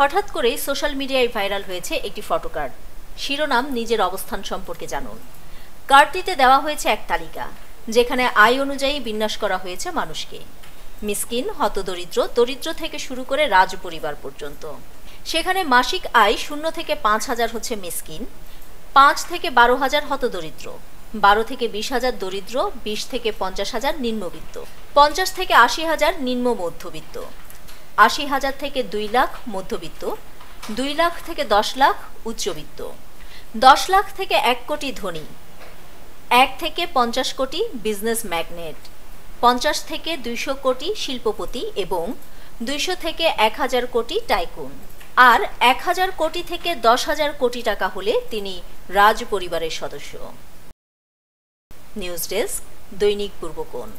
হঠাৎ করেই সোশ্যাল মিডিয়ায় ভাইরাল হয়েছে একটি ফটোকার্ড। শিরোনাম নিজের অবস্থান সম্পর্কে জানুন। কার্ডটিতে দেওয়া হয়েছে এক তালিকা, যেখানে আয় অনুযায়ী বিন্যাস করা হয়েছে মানুষকে। মিসকিন, হতদরিদ্র, দরিদ্র থেকে শুরু করে রাজ পরিবার পর্যন্ত। সেখানে মাসিক আয় 0 থেকে 5,000 হচ্ছে মিসকিন, 5 থেকে 12,000 হতদরিদ্র, 12 থেকে 20,000 দরিদ্র, 20 থেকে 50,000 নিম্নবিত্ত, 50 থেকে 80,000 নিম্ন মধ্যবিত্ত, 80,000 থেকে 2 লাখ মধ্যবিত্ত, 2 লাখ থেকে 10 লাখ উচ্চবিত্ত, 10 লাখ থেকে 1 কোটি ধনী, 1 থেকে 50 কোটি বিজনেস ম্যাগনেট, 50 থেকে 200 কোটি শিল্পপতি এবং 200 থেকে 1000 কোটি টাইকুন। আর 1000 কোটি থেকে 10,000 কোটি টাকা হলে তিনি রাজ পরিবারের সদস্য। নিউজ ডেস্ক, দৈনিক পূর্বকোণ।